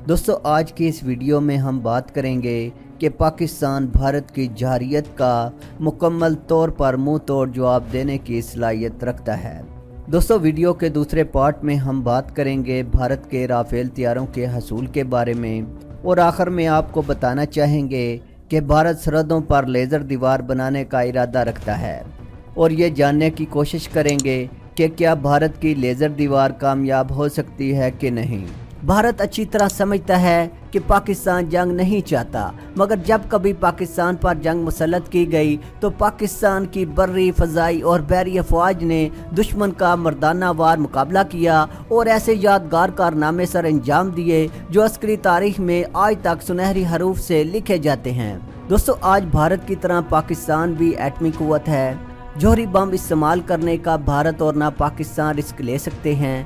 दोस्तों आज की इस वीडियो में हम बात करेंगे कि पाकिस्तान भारत की जरअत का मुकम्मल तौर पर मुंह तोड़ जवाब देने की सलाहियत रखता है। दोस्तों वीडियो के दूसरे पार्ट में हम बात करेंगे भारत के राफेल तैयारों के हसूल के बारे में और आखिर में आपको बताना चाहेंगे कि भारत सरहदों पर लेज़र दीवार बनाने का इरादा रखता है और ये जानने की कोशिश करेंगे कि क्या भारत की लेज़र दीवार कामयाब हो सकती है कि नहीं। भारत अच्छी तरह समझता है कि पाकिस्तान जंग नहीं चाहता, मगर जब कभी पाकिस्तान पर जंग मुसल्लत की गई तो पाकिस्तान की बर्री, फ़ज़ाई और बहरी अफवाज ने दुश्मन का मर्दाना वार मुकाबला किया और ऐसे यादगार कारनामे सर अंजाम दिए जो अस्करी तारीख में आज तक सुनहरी हरूफ से लिखे जाते हैं। दोस्तों आज भारत की तरह पाकिस्तान भी एटमी कुव्वत है। जौहरी बम इस्तेमाल करने का भारत और ना पाकिस्तान रिस्क ले सकते हैं।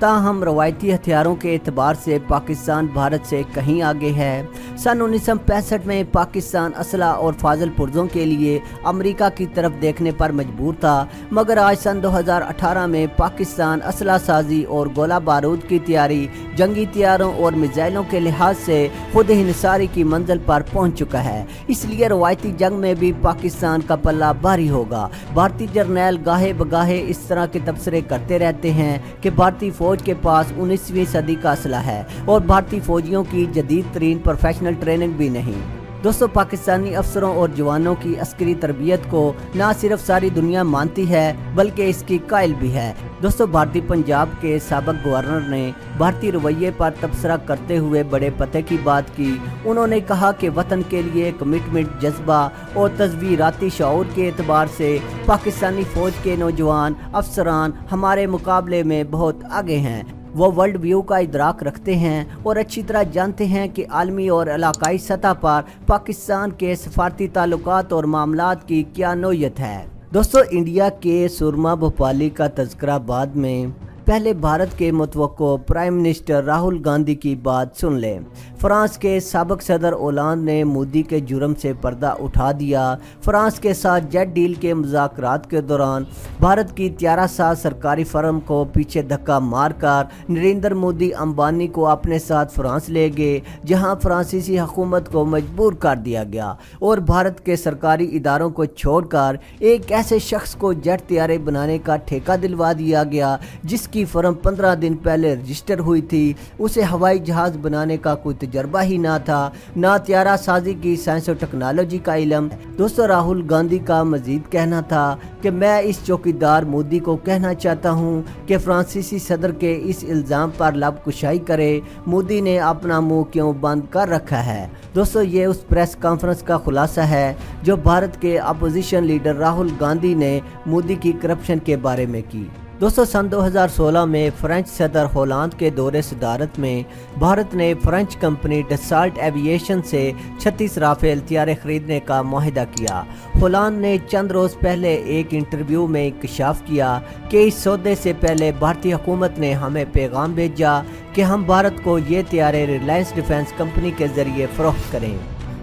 ताहम रवायती हथियारों के एतबार से पाकिस्तान भारत से कहीं आगे है। सन 1965 में पाकिस्तान असला और फाजल पुर्जों के लिए अमेरिका की तरफ देखने पर मजबूर था, मगर आज सन 2018 में पाकिस्तान असला साजी और गोला बारूद की तैयारी, जंगी तैयारों और मिसाइलों के लिहाज से खुद इंहिसारी की मंजिल पर पहुंच चुका है। इसलिए रवायती जंग में भी पाकिस्तान का पल्ला भारी होगा। भारतीय जर्नैल गाहे बगाहे इस तरह के तबसरे करते रहते हैं कि भारतीय फौज के पास 19वीं सदी का असला है और भारतीय फौजियों की जदीद तरीन प्रोफेशनल ट्रेनिंग भी नहीं। दोस्तों पाकिस्तानी अफसरों और जवानों की अस्करी तरबियत को न सिर्फ सारी दुनिया मानती है बल्कि इसकी कायल भी है। दोस्तों भारतीय पंजाब के साबिक गवर्नर ने भारतीय रवैये पर तबसरा करते हुए बड़े पते की बात की। उन्होंने कहा कि वतन के लिए कमिटमेंट, जज्बा और तस्वीराती शऊर के एतबार से पाकिस्तानी फौज के नौजवान अफसरान हमारे मुकाबले में बहुत आगे हैं। वो वर्ल्ड व्यू का इदराक रखते हैं और अच्छी तरह जानते हैं कि आलमी और इलाकाई सतह पर पाकिस्तान के सफारती ताल्लुकात और मामलात की क्या नौयत है। दोस्तों इंडिया के सुरमा भोपाली का तज़किरा बाद में पहले भारत के मुतवक्को प्राइम मिनिस्टर राहुल गांधी की बात सुन लें। फ्रांस के साबिक सदर ओलांद ने मोदी के जुर्म से पर्दा उठा दिया। फ्रांस के साथ जेट डील के मुज़ाकरात के दौरान भारत की 13 साल सरकारी फर्म को पीछे धक्का मारकर नरेंद्र मोदी अंबानी को अपने साथ फ्रांस ले गए, जहां फ्रांसीसी हुकूमत को मजबूर कर दिया गया और भारत के सरकारी इदारों को छोड़कर एक ऐसे शख्स को जेट तैयारे बनाने का ठेका दिलवा दिया गया जिसकी फर्म 15 दिन पहले रजिस्टर हुई थी। उसे हवाई जहाज बनाने का कोई तजर्बा ही ना था, ना तैयारा साजी की साइंस और टेक्नोलॉजी का इल्म। दोस्तों राहुल गांधी का मजीद कहना था कि मैं इस चौकीदार मोदी को कहना चाहता हूं कि फ्रांसीसी सदर के इस इल्ज़ाम पर लब कुशाई करे। मोदी ने अपना मुंह क्यों बंद कर रखा है। दोस्तों ये उस प्रेस कॉन्फ्रेंस का खुलासा है जो भारत के अपोजिशन लीडर राहुल गांधी ने मोदी की करप्शन के बारे में की। दोस्तों सन 2016 में फ्रेंच सदर होलांद के दौरे सदारत में भारत ने फ्रेंच कंपनी डसाल्ट एविएशन से 36 राफेल तैयारे खरीदने का मुआहिदा किया। होलांद ने चंद रोज़ पहले एक इंटरव्यू में इंकशाफ किया कि इस सौदे से पहले भारतीय हुकूमत ने हमें पैगाम भेजा कि हम भारत को ये तैयारे रिलायंस डिफेंस कंपनी के ज़रिए फ़रोख्त करें।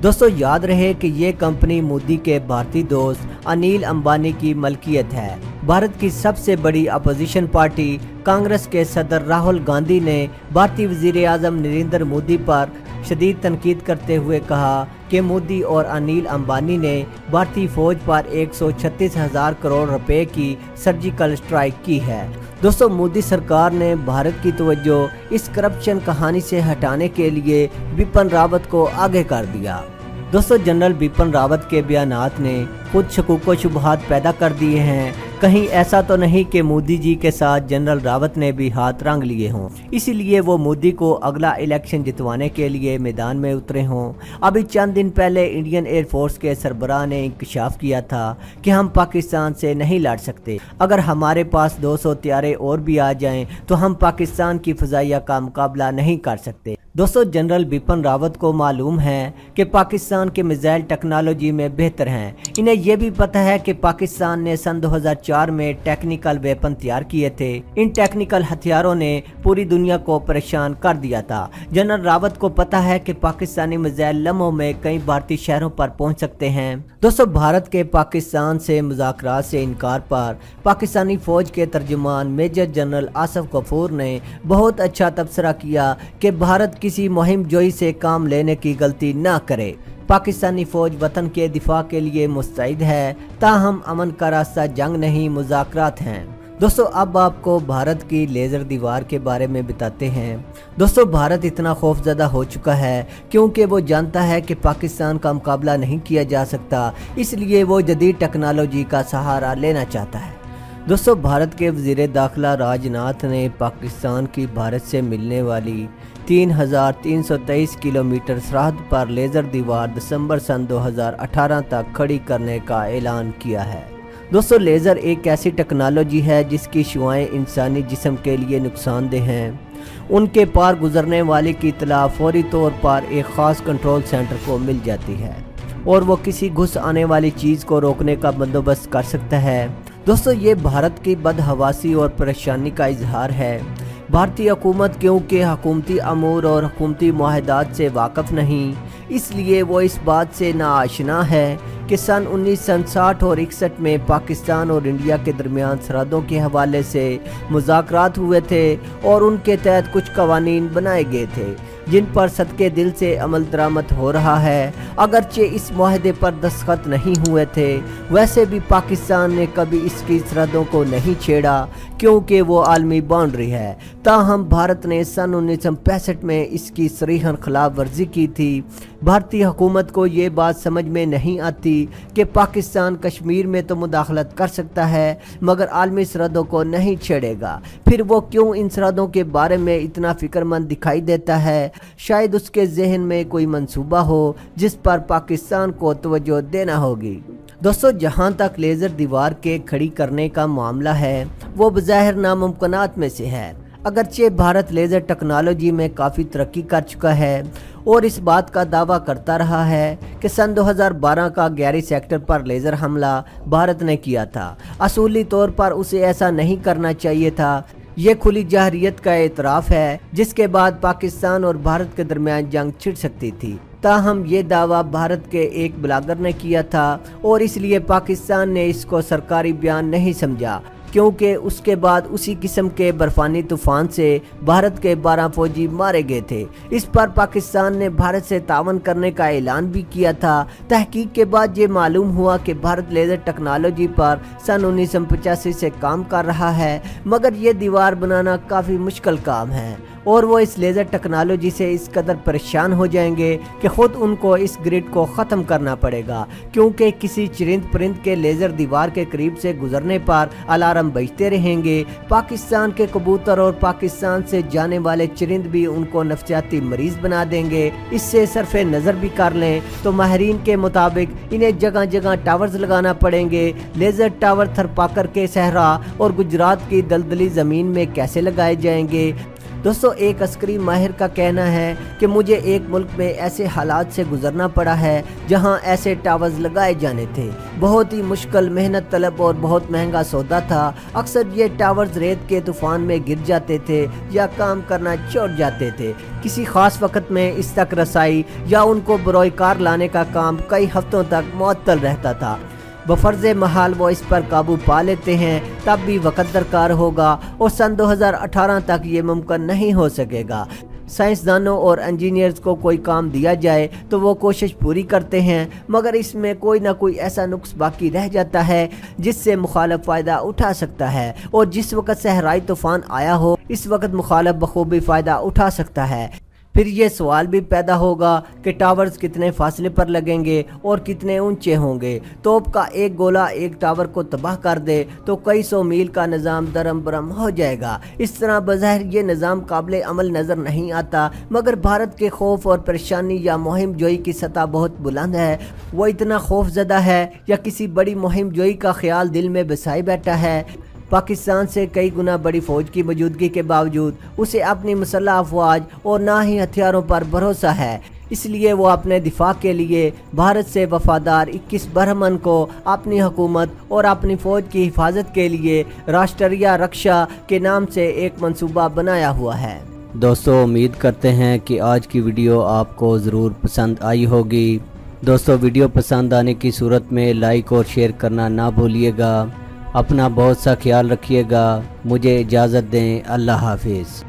दोस्तों याद रहे कि ये कंपनी मोदी के भारतीय दोस्त अनिल अंबानी की मलकियत है। भारत की सबसे बड़ी अपोजिशन पार्टी कांग्रेस के सदर राहुल गांधी ने भारतीय वज़ीर आज़म नरेंद्र मोदी पर शदीद तनकीद करते हुए कहा कि मोदी और अनिल अंबानी ने भारतीय फौज पर 136,000 करोड़ रुपए की सर्जिकल स्ट्राइक की है। दोस्तों मोदी सरकार ने भारत की तवज्जो इस करप्शन कहानी से हटाने के लिए बिपिन रावत को आगे कर दिया। दोस्तों जनरल बिपिन रावत के बयानात ने खुद शकूक व शुबहात पैदा कर दिए हैं। कहीं ऐसा तो नहीं कि मोदी जी के साथ जनरल रावत ने भी हाथ रंग लिए हों, इसीलिए वो मोदी को अगला इलेक्शन जितवाने के लिए मैदान में उतरे हों। अभी चंद दिन पहले इंडियन एयरफोर्स के सरबराह ने इंकशाफ किया था कि हम पाकिस्तान से नहीं लड़ सकते। अगर हमारे पास 200 तैयारे और भी आ जाएं तो हम पाकिस्तान की फ़ज़ाइया का मुकाबला नहीं कर सकते। दोस्तों जनरल बिपिन रावत को मालूम है कि पाकिस्तान के मिसाइल टेक्नोलॉजी में बेहतर हैं। इन्हें यह भी पता है कि पाकिस्तान ने सन 2004 में टेक्निकल वेपन तैयार किए थे। इन टेक्निकल हथियारों ने पूरी दुनिया को परेशान कर दिया था। जनरल रावत को पता है कि पाकिस्तानी मिसाइल लम्हों में कई भारतीय शहरों पर पहुंच सकते हैं। दोस्तों भारत के पाकिस्तान से मुज़ाकरात से इनकार पर पाकिस्तानी फौज के तर्जुमान मेजर जनरल आसिफ गफूर ने बहुत अच्छा तबसरा किया कि भारत किसी मुहिम जोई से काम लेने की गलती ना करे। पाकिस्तानी फौज वतन के दिफा के लिए मुस्तैद है, ताहम अमन का रास्ता जंग नहीं मुज़ाकरात हैं। दोस्तों अब आपको भारत की लेज़र दीवार के बारे में बताते हैं। दोस्तों भारत इतना खौफजदा हो चुका है क्योंकि वो जानता है कि पाकिस्तान का मुकाबला नहीं किया जा सकता, इसलिए वो जदीद टेक्नोलॉजी का सहारा लेना चाहता है। दोस्तों भारत के वज़ीर दाखिला राजनाथ ने पाकिस्तान की भारत से मिलने वाली 3,323 किलोमीटर सरहद पर लेज़र दीवार दिसंबर सन 2018 तक खड़ी करने का ऐलान किया है। दोस्तों लेज़र एक ऐसी टेक्नोलॉजी है जिसकी शुआएं इंसानी जिस्म के लिए नुकसानदेह हैं। उनके पार गुजरने वाले की इत्तला फौरी तौर पर एक ख़ास कंट्रोल सेंटर को मिल जाती है और वो किसी घुस आने वाली चीज़ को रोकने का बंदोबस्त कर सकता है। दोस्तों ये भारत की बदहवासी और परेशानी का इजहार है। भारतीय हुकूमत क्योंकि हुकूमती अमूर और हुकूमती मुआहदात से वाक़फ़ नहीं, इसलिए वो इस बात से नाआशना है कि सन 1960 और 61 में पाकिस्तान और इंडिया के दरमियान सरहदों के हवाले से मुज़ाकरात हुए थे और उनके तहत कुछ कवानीन बनाए गए थे जिन पर सदके दिल से अमल दरामद हो रहा है। अगरचे इस मुआहदे पर दस्तखत नहीं हुए थे, वैसे भी पाकिस्तान ने कभी इसकी सरहदों को नहीं छेड़ा क्योंकि वो आलमी बाउंड्री है। ताहम भारत ने सन 1965 में इसकी सरीहन खिलाफ वर्जी की थी। भारतीय हुकूमत को ये बात समझ में नहीं आती कि पाकिस्तान कश्मीर में तो मुदाखलत कर सकता है मगर आलमी सरहदों को नहीं छेड़ेगा। फिर वो क्यों इन सरहदों के बारे में इतना फिक्रमंद दिखाई देता है? शायद उसके जहन में कोई मंसूबा हो जिस पर पाकिस्तान को तवज्जो देना होगी। दोस्तों जहां तक लेज़र दीवार के खड़ी करने का मामला है वो बज़ाहिर नामुमकिनात में से है। अगरचे भारत लेज़र टेक्नोलॉजी में काफ़ी तरक्की कर चुका है और इस बात का दावा करता रहा है कि सन 2012 का गैरी सेक्टर पर लेज़र हमला भारत ने किया था। असूली तौर पर उसे ऐसा नहीं करना चाहिए था। ये खुली जाहरियत का एतराफ़ है जिसके बाद पाकिस्तान और भारत के दरमियान जंग छिड़ सकती थी। ताहम ये दावा भारत के एक ब्लॉगर ने किया था और इसलिए पाकिस्तान ने इसको सरकारी बयान नहीं समझा क्योंकि उसके बाद उसी किस्म के बर्फानी तूफान से भारत के 12 फौजी मारे गए थे। इस पर पाकिस्तान ने भारत से तावन करने का ऐलान भी किया था। तहकीक के बाद ये मालूम हुआ कि भारत लेज़र टेक्नोलॉजी पर सन 1985 से काम कर रहा है मगर ये दीवार बनाना काफ़ी मुश्किल काम है और वो इस लेज़र टेक्नोलॉजी से इस कदर परेशान हो जाएंगे कि ख़ुद उनको इस ग्रिड को ख़त्म करना पड़ेगा क्योंकि किसी चरिंद परिंद के लेज़र दीवार के करीब से गुजरने पर अलार्म बजते रहेंगे। पाकिस्तान के कबूतर और पाकिस्तान से जाने वाले चरिंद भी उनको नफसियाती मरीज बना देंगे। इससे सरफे नज़र भी कर लें तो माहिरीन के मुताबिक इन्हें जगह जगह टावर्स लगाना पड़ेंगे। लेज़र टावर थरपाकर के सहरा और गुजरात की दलदली ज़मीन में कैसे लगाए जाएंगे? दोस्तों एक अस्करी माहिर का कहना है कि मुझे एक मुल्क में ऐसे हालात से गुजरना पड़ा है जहां ऐसे टावर्स लगाए जाने थे। बहुत ही मुश्किल, मेहनत तलब और बहुत महंगा सौदा था। अक्सर ये टावर्स रेत के तूफान में गिर जाते थे या काम करना छोड़ जाते थे। किसी खास वक्त में इस तक रसाई या उनको बरोए कार लाने का काम कई हफ्तों तक मुअत्तल रहता था। बफर्ज़े महाल वो इस पर काबू पा लेते हैं तब भी वक़्त दरकार होगा और सन 2018 तक ये मुमकिन नहीं हो सकेगा। साइंसदानों और इंजीनियर्स को कोई काम दिया जाए तो वो कोशिश पूरी करते हैं मगर इसमें कोई ना कोई ऐसा नुक्स बाकी रह जाता है जिससे मुखालिफ फ़ायदा उठा सकता है और जिस वक्त सहराई तूफ़ान आया हो इस वक्त मुखालिफ बखूबी फ़ायदा उठा सकता है। फिर ये सवाल भी पैदा होगा कि टावर्स कितने फासले पर लगेंगे और कितने ऊंचे होंगे। तोप का एक गोला एक टावर को तबाह कर दे तो कई सौ मील का निज़ाम दरम बरम हो जाएगा। इस तरह बज़ाहिर ये निज़ाम काबिल अमल नज़र नहीं आता मगर भारत के खौफ और परेशानी या मुहिम जोई की सतह बहुत बुलंद है। वो इतना खौफजदा है या किसी बड़ी मुहिम जोई का ख्याल दिल में बसाए बैठा है। पाकिस्तान से कई गुना बड़ी फ़ौज की मौजूदगी के बावजूद उसे अपनी मुसल्लह अफवाज और ना ही हथियारों पर भरोसा है। इसलिए वो अपने दिफा के लिए भारत से वफादार 21 बरहमन को अपनी हुकूमत और अपनी फ़ौज की हिफाजत के लिए राष्ट्रीय रक्षा के नाम से एक मंसूबा बनाया हुआ है। दोस्तों उम्मीद करते हैं कि आज की वीडियो आपको ज़रूर पसंद आई होगी। दोस्तों वीडियो पसंद आने की सूरत में लाइक और शेयर करना ना भूलिएगा। अपना बहुत सा ख्याल रखिएगा। मुझे इजाज़त दें। अल्लाह हाफिज़।